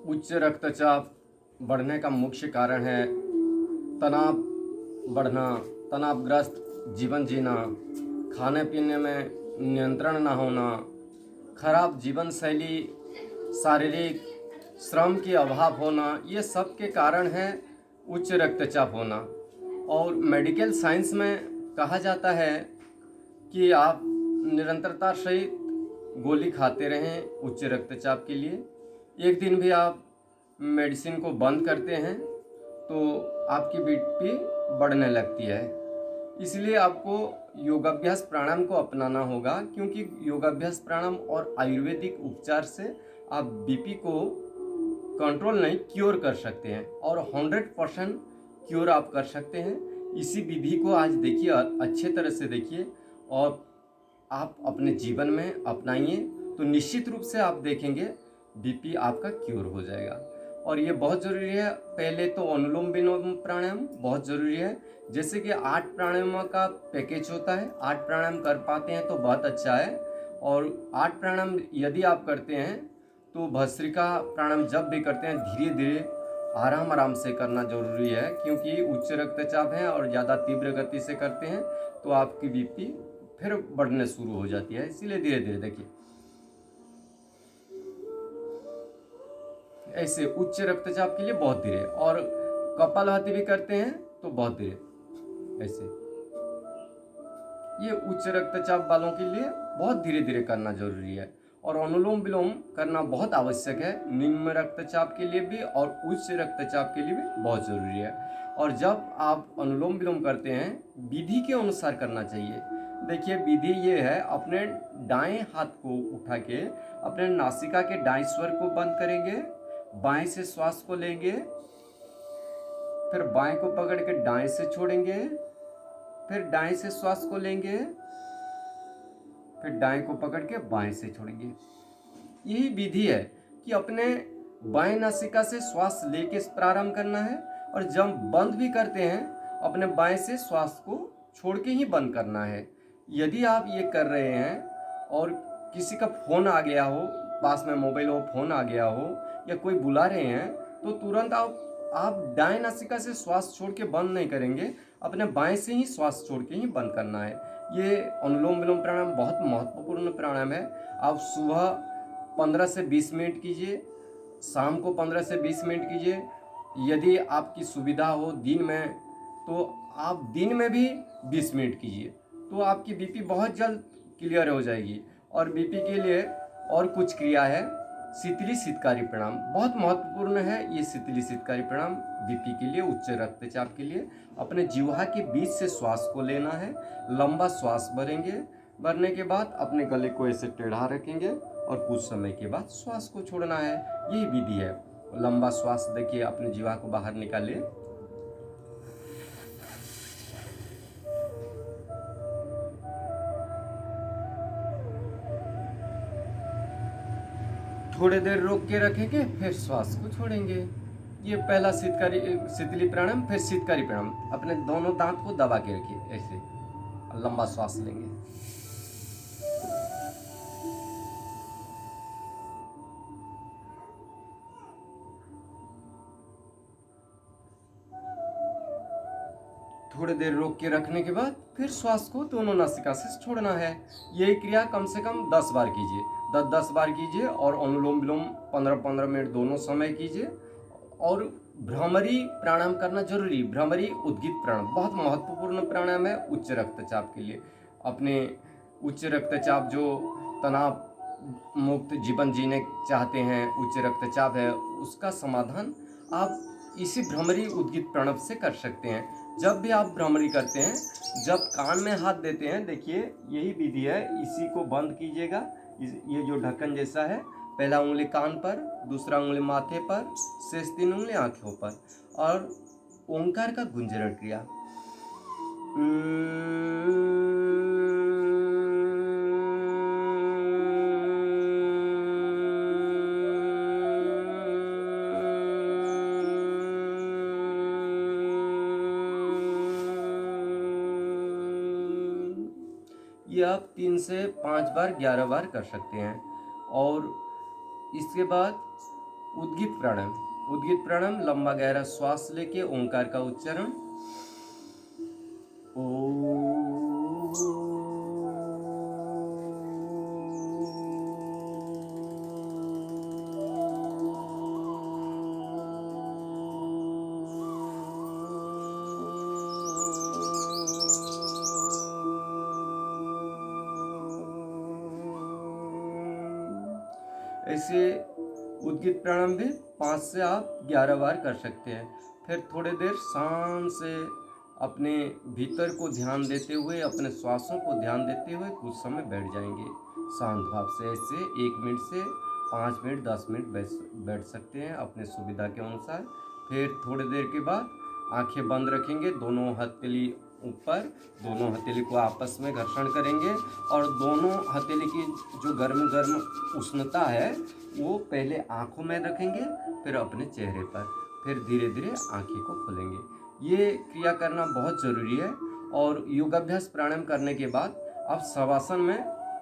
उच्च रक्तचाप बढ़ने का मुख्य कारण है तनाव बढ़ना, तनावग्रस्त जीवन जीना, खाने पीने में नियंत्रण ना होना, खराब जीवन शैली, शारीरिक श्रम की अभाव होना, ये सब के कारण है उच्च रक्तचाप होना। और मेडिकल साइंस में कहा जाता है कि आप निरंतरता सहित गोली खाते रहें उच्च रक्तचाप के लिए। एक दिन भी आप मेडिसिन को बंद करते हैं तो आपकी बीपी बढ़ने लगती है। इसलिए आपको योगाभ्यास प्राणायाम को अपनाना होगा, क्योंकि योगाभ्यास प्राणायाम और आयुर्वेदिक उपचार से आप बीपी को कंट्रोल नहीं क्योर कर सकते हैं, और 100% क्योर आप कर सकते हैं। इसी विधि को आज देखिए, अच्छे तरह से देखिए और आप अपने जीवन में अपनाइए तो निश्चित रूप से आप देखेंगे बीपी आपका क्योर हो जाएगा। और ये बहुत ज़रूरी है। पहले तो अनुलोम विलोम प्राणायाम बहुत ज़रूरी है। जैसे कि 8 प्राणायामों का पैकेज होता है, 8 प्राणायाम कर पाते हैं तो बहुत अच्छा है। और 8 प्राणायाम यदि आप करते हैं तो भस्त्रिका प्राणायाम जब भी करते हैं धीरे धीरे आराम आराम से करना जरूरी है, क्योंकि उच्च रक्तचाप है और ज़्यादा तीव्र गति से करते हैं तो आपकी बीपी फिर बढ़ने शुरू हो जाती है। इसीलिए धीरे धीरे देखिए, ऐसे उच्च रक्तचाप के लिए बहुत धीरे, और कपालभाति भी करते हैं तो बहुत धीरे। ऐसे ये उच्च रक्तचाप वालों के लिए बहुत धीरे धीरे करना जरूरी है। और अनुलोम विलोम करना बहुत आवश्यक है, निम्न रक्तचाप के लिए भी और उच्च रक्तचाप के लिए भी बहुत ज़रूरी है। और जब आप अनुलोम विलोम करते हैं विधि के अनुसार करना चाहिए। देखिए विधि ये है, अपने दाएं हाथ को उठा के अपने नासिका के दाएं स्वर को बंद करेंगे, बाएं से श्वास को लेंगे, फिर बाएं को पकड़ के दाएं से छोड़ेंगे, फिर दाएं से श्वास को लेंगे, फिर दाएं को पकड़ के बाएं से छोड़ेंगे। यही विधि है कि अपने बाएं नासिका से श्वास लेके प्रारंभ करना है, और जब बंद भी करते हैं अपने बाएं से श्वास को छोड़ के ही बंद करना है। यदि आप ये कर रहे हैं और किसी का फोन आ गया हो, पास में मोबाइल हो, फोन आ गया हो, या कोई बुला रहे हैं, तो तुरंत आप दाएं नासिका से श्वास छोड़ के बंद नहीं करेंगे, अपने बाएं से ही श्वास छोड़ के ही बंद करना है। ये अनुलोम विलोम प्राणायाम बहुत महत्वपूर्ण प्राणायाम है। आप सुबह 15 से 20 मिनट कीजिए, शाम को 15 से 20 मिनट कीजिए। यदि आपकी सुविधा हो दिन में तो आप दिन में भी 20 मिनट कीजिए, तो आपकी बीपी बहुत जल्द क्लियर हो जाएगी। और बीपी के लिए और कुछ क्रिया है, शीतली शीतकारी प्राणायाम बहुत महत्वपूर्ण है। ये शीतली शीतकारी प्राणायाम बीपी के लिए, उच्च रक्तचाप के लिए। अपने जिह्वा के बीच से श्वास को लेना है, लंबा श्वास भरेंगे, भरने के बाद अपने गले को ऐसे टेढ़ा रखेंगे और कुछ समय के बाद श्वास को छोड़ना है। यही विधि है। लंबा श्वास देखिए, अपने जिह्वा को बाहर निकालिए, थोड़ी देर रोक के रखेंगे, फिर श्वास को छोड़ेंगे। ये पहला शीतली प्राणायाम। फिर शीतकारी प्राणायाम, अपने दोनों दांत को दबा के रखिए ऐसे, लंबा श्वास लेंगे। थोड़ी देर रोक के रखने के बाद फिर श्वास को दोनों नासिका से छोड़ना है। यही क्रिया कम से कम 10 बार कीजिए, 10-10 बार कीजिए। और अनुलोम विलोम 15-15 मिनट दोनों समय कीजिए। और भ्रामरी प्राणायाम करना जरूरी। भ्रामरी उद्गीत प्राणायाम बहुत महत्वपूर्ण प्राणायाम है उच्च रक्तचाप के लिए। अपने उच्च रक्तचाप जो तनाव मुक्त जीवन जीने चाहते हैं, उच्च रक्तचाप है, उसका समाधान आप इसी भ्रामरी उद्गीत प्राणायाम से कर सकते हैं। जब भी आप भ्रामरी करते हैं, जब कान में हाथ देते हैं, देखिए यही विधि है, इसी को बंद कीजिएगा। ये जो ढक्कन जैसा है, पहला उंगली कान पर, दूसरा उंगली माथे पर, शेष 3 उंगली आंखों पर, और ओंकार का गुंजरण क्रिया। ये आप 3 से 5 बार 11 बार कर सकते हैं। और इसके बाद उद्गीत प्राणायाम। उद्गीत प्राणायाम लंबा गहरा श्वास लेके ओंकार का उच्चारण ऐसे उद्गीत प्राणायाम भी 5 से आप 11 बार कर सकते हैं। फिर थोड़ी देर शांत से अपने भीतर को ध्यान देते हुए, अपने श्वासों को ध्यान देते हुए कुछ समय बैठ जाएंगे शांत भाव से। ऐसे 1 मिनट से 5 मिनट 10 मिनट बैठ सकते हैं अपने सुविधा के अनुसार। फिर थोड़ी देर के बाद आंखें बंद रखेंगे, दोनों हथेली ऊपर, दोनों हथेली को आपस में घर्षण करेंगे और दोनों हथेली की जो गर्म गर्म उष्णता है वो पहले आंखों में रखेंगे, फिर अपने चेहरे पर, फिर धीरे धीरे आंखें को खोलेंगे। ये क्रिया करना बहुत ज़रूरी है। और योगाभ्यास प्राणायाम करने के बाद आप शवासन में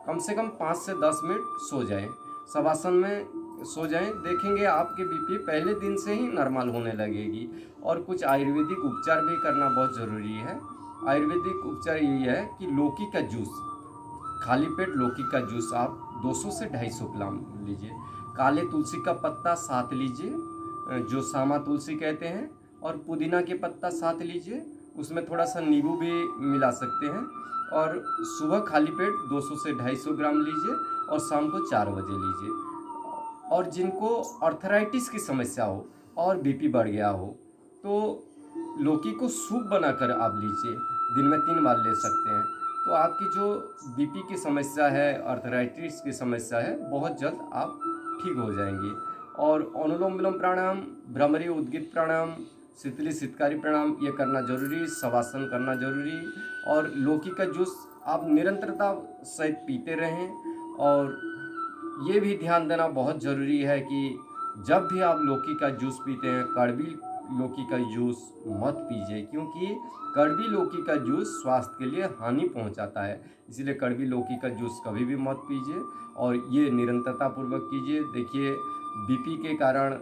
कम से कम 5 से 10 मिनट सो जाएं। शवासन में सो जाएं, देखेंगे आपके बीपी पहले दिन से ही नॉर्मल होने लगेगी। और कुछ आयुर्वेदिक उपचार भी करना बहुत ज़रूरी है। आयुर्वेदिक उपचार यही है कि लौकी का जूस, खाली पेट लौकी का जूस आप 200 से 250 ग्राम लीजिए। काले तुलसी का पत्ता साथ लीजिए, जो सामा तुलसी कहते हैं, और पुदीना के पत्ता साथ लीजिए, उसमें थोड़ा सा नींबू भी मिला सकते हैं। और सुबह खाली पेट 200 से 250 ग्राम लीजिए और शाम को 4 बजे लीजिए। और जिनको आर्थराइटिस की समस्या हो और बीपी बढ़ गया हो तो लौकी को सूप बनाकर आप लीजिए, दिन में 3 बार ले सकते हैं। तो आपकी जो बीपी की समस्या है, आर्थराइटिस की समस्या है, बहुत जल्द आप ठीक हो जाएंगी। और अनुलोम विलोम प्राणायाम, भ्रामरी उद्गीत प्राणायाम, शीतली शीतकारी प्राणायाम ये करना जरूरी, शवासन करना जरूरी। और लौकी का जूस आप निरंतरता सहित पीते रहें। और ये भी ध्यान देना बहुत ज़रूरी है कि जब भी आप लौकी का जूस पीते हैं, कड़वी लौकी का जूस मत पीजिए, क्योंकि कड़वी लौकी का जूस स्वास्थ्य के लिए हानि पहुंचाता है। इसलिए कड़वी लौकी का जूस कभी भी मत पीजिए और ये निरंतरता पूर्वक कीजिए। देखिए, बीपी के कारण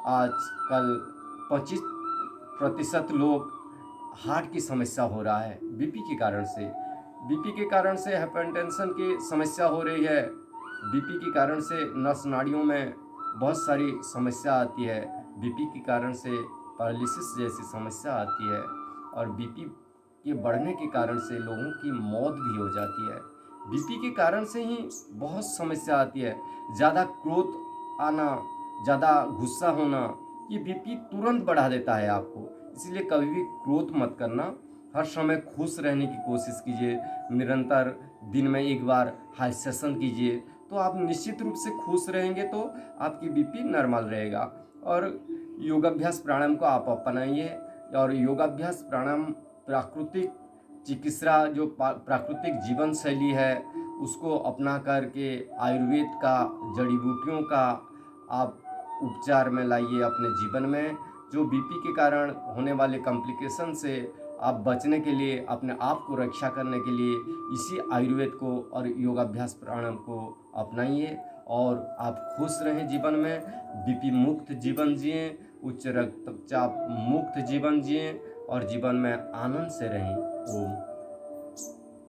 आजकल 25% लोग हार्ट की समस्या हो रहा है बीपी के कारण से। बीपी के कारण से हाइपरटेंशन की समस्या हो रही है। बीपी के कारण से नस नाड़ियों में बहुत सारी समस्या आती है। बीपी के कारण से पैरालिसिस जैसी समस्या आती है। और बीपी के बढ़ने के कारण से लोगों की मौत भी हो जाती है। बीपी के कारण से ही बहुत समस्या आती है। ज़्यादा क्रोध आना, ज़्यादा गुस्सा होना, ये बीपी तुरंत बढ़ा देता है आपको। इसलिए कभी भी क्रोध मत करना, हर समय खुश रहने की कोशिश कीजिए। निरंतर दिन में 1 बार हास्यसन कीजिए, तो आप निश्चित रूप से खुश रहेंगे, तो आपकी बीपी नॉर्मल रहेगा। और योगाभ्यास प्राणायाम को आप अपनाइए। और योगाभ्यास प्राणायाम प्राकृतिक चिकित्सा, जो प्राकृतिक जीवन शैली है, उसको अपना करके आयुर्वेद का, जड़ी बूटियों का आप उपचार में लाइए अपने जीवन में। जो बीपी के कारण होने वाले कॉम्प्लिकेशन से आप बचने के लिए, अपने आप को रक्षा करने के लिए इसी आयुर्वेद को और योगाभ्यास प्राणायाम को अपनाइए और आप खुश रहें जीवन में। बीपी मुक्त जीवन जिएं, उच्च रक्तचाप मुक्त जीवन जिएं और जीवन में आनंद से रहें। ओम।